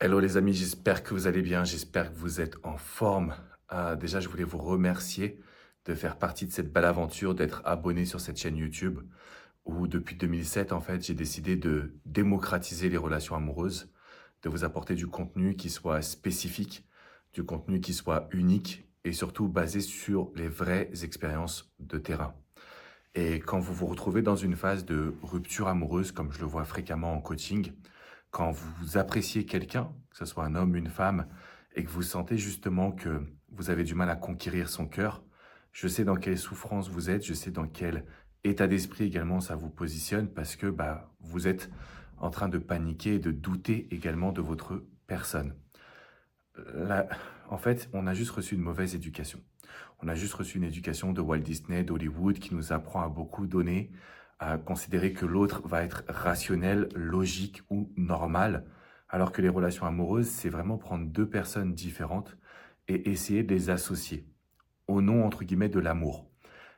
Hello les amis, j'espère que vous allez bien, j'espère que vous êtes en forme. Déjà, je voulais vous remercier de faire partie de cette belle aventure, d'être abonné sur cette chaîne YouTube où depuis 2007, en fait, j'ai décidé de démocratiser les relations amoureuses, de vous apporter du contenu qui soit spécifique, du contenu qui soit unique et surtout basé sur les vraies expériences de terrain. Et quand vous vous retrouvez dans une phase de rupture amoureuse, comme je le vois fréquemment en coaching, quand vous appréciez quelqu'un, que ce soit un homme, une femme, et que vous sentez justement que vous avez du mal à conquérir son cœur, je sais dans quelle souffrance vous êtes, je sais dans quel état d'esprit également ça vous positionne, parce que vous êtes en train de paniquer et de douter également de votre personne. Là, en fait, on a juste reçu une mauvaise éducation. On a juste reçu une éducation de Walt Disney, d'Hollywood, qui nous apprend à beaucoup donner, à considérer que l'autre va être rationnel, logique ou normal, alors que les relations amoureuses, c'est vraiment prendre deux personnes différentes et essayer de les associer au nom, entre guillemets, de l'amour.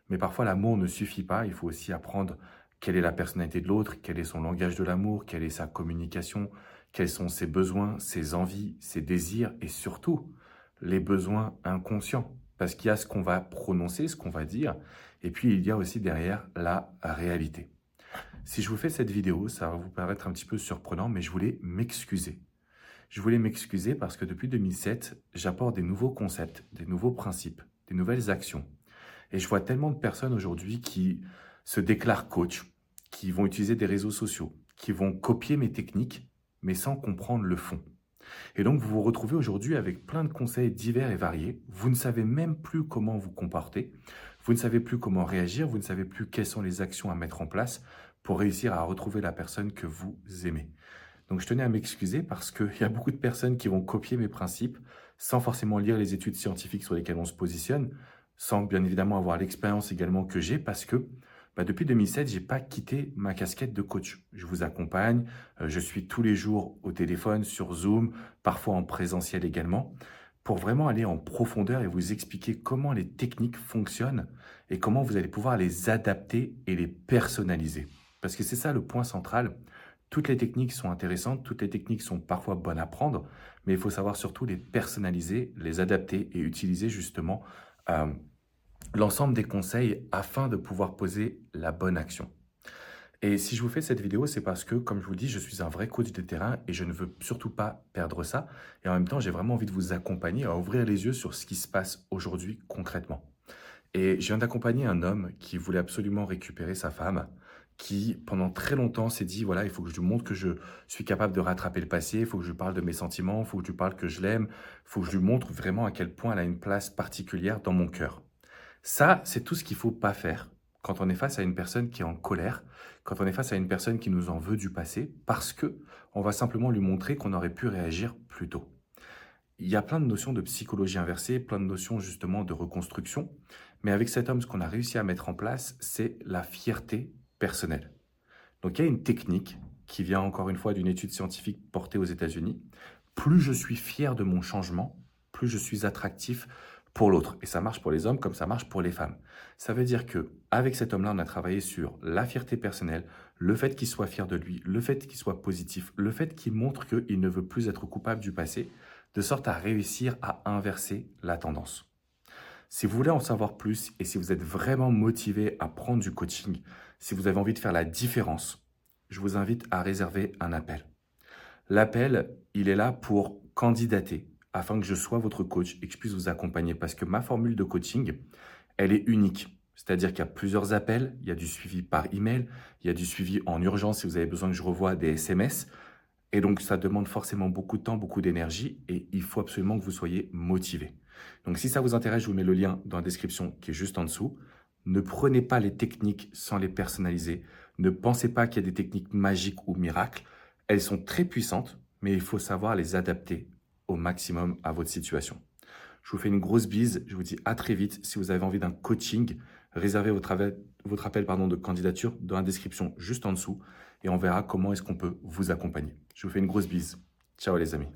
Mais parfois, l'amour ne suffit pas. Il faut aussi apprendre quelle est la personnalité de l'autre, quel est son langage de l'amour, quelle est sa communication, quels sont ses besoins, ses envies, ses désirs et surtout les besoins inconscients. Parce qu'il y a ce qu'on va prononcer, ce qu'on va dire, et puis il y a aussi derrière la réalité. Si je vous fais cette vidéo, ça va vous paraître un petit peu surprenant, mais je voulais m'excuser. Je voulais m'excuser parce que depuis 2007, j'apporte des nouveaux concepts, des nouveaux principes, des nouvelles actions. Et je vois tellement de personnes aujourd'hui qui se déclarent coach, qui vont utiliser des réseaux sociaux, qui vont copier mes techniques, mais sans comprendre le fond. Et donc, vous vous retrouvez aujourd'hui avec plein de conseils divers et variés. Vous ne savez même plus comment vous comporter. Vous ne savez plus comment réagir. Vous ne savez plus quelles sont les actions à mettre en place pour réussir à retrouver la personne que vous aimez. Donc, je tenais à m'excuser parce qu'il y a beaucoup de personnes qui vont copier mes principes sans forcément lire les études scientifiques sur lesquelles on se positionne, sans bien évidemment avoir l'expérience également que j'ai parce que depuis 2007, j'ai pas quitté ma casquette de coach. Je vous accompagne, je suis tous les jours au téléphone, sur Zoom, parfois en présentiel également, pour vraiment aller en profondeur et vous expliquer comment les techniques fonctionnent et comment vous allez pouvoir les adapter et les personnaliser. Parce que c'est ça le point central. Toutes les techniques sont intéressantes, toutes les techniques sont parfois bonnes à prendre, mais il faut savoir surtout les personnaliser, les adapter et utiliser justement euh, l'ensemble des conseils afin de pouvoir poser la bonne action. Et si je vous fais cette vidéo, c'est parce que, comme je vous le dis, je suis un vrai coach de terrain et je ne veux surtout pas perdre ça. Et en même temps, j'ai vraiment envie de vous accompagner à ouvrir les yeux sur ce qui se passe aujourd'hui concrètement. Et je viens d'accompagner un homme qui voulait absolument récupérer sa femme, qui pendant très longtemps s'est dit, voilà, il faut que je lui montre que je suis capable de rattraper le passé, il faut que je lui parle de mes sentiments, il faut que je lui parle que je l'aime, il faut que je lui montre vraiment à quel point elle a une place particulière dans mon cœur. Ça, c'est tout ce qu'il ne faut pas faire quand on est face à une personne qui est en colère, quand on est face à une personne qui nous en veut du passé, parce que on va simplement lui montrer qu'on aurait pu réagir plus tôt. Il y a plein de notions de psychologie inversée, plein de notions justement de reconstruction, mais avec cet homme, ce qu'on a réussi à mettre en place, c'est la fierté personnelle. Donc il y a une technique qui vient encore une fois d'une étude scientifique portée aux États-Unis. Plus je suis fier de mon changement, plus je suis attractif pour l'autre. Et ça marche pour les hommes comme ça marche pour les femmes. Ça veut dire que avec cet homme-là, on a travaillé sur la fierté personnelle, le fait qu'il soit fier de lui, le fait qu'il soit positif, le fait qu'il montre qu'il ne veut plus être coupable du passé, de sorte à réussir à inverser la tendance. Si vous voulez en savoir plus et si vous êtes vraiment motivé à prendre du coaching, si vous avez envie de faire la différence, je vous invite à réserver un appel. L'appel, il est là pour candidater afin que je sois votre coach et que je puisse vous accompagner parce que ma formule de coaching, elle est unique. C'est-à-dire qu'il y a plusieurs appels, il y a du suivi par email, il y a du suivi en urgence si vous avez besoin que je revoie des SMS. Et donc, ça demande forcément beaucoup de temps, beaucoup d'énergie et il faut absolument que vous soyez motivé. Donc, si ça vous intéresse, je vous mets le lien dans la description qui est juste en dessous. Ne prenez pas les techniques sans les personnaliser. Ne pensez pas qu'il y a des techniques magiques ou miracles. Elles sont très puissantes, mais il faut savoir les adapter au maximum à votre situation. Je vous fais une grosse bise. Je vous dis à très vite. Si vous avez envie d'un coaching, réservez votre appel de candidature dans la description juste en dessous et on verra comment est-ce qu'on peut vous accompagner. Je vous fais une grosse bise. Ciao les amis.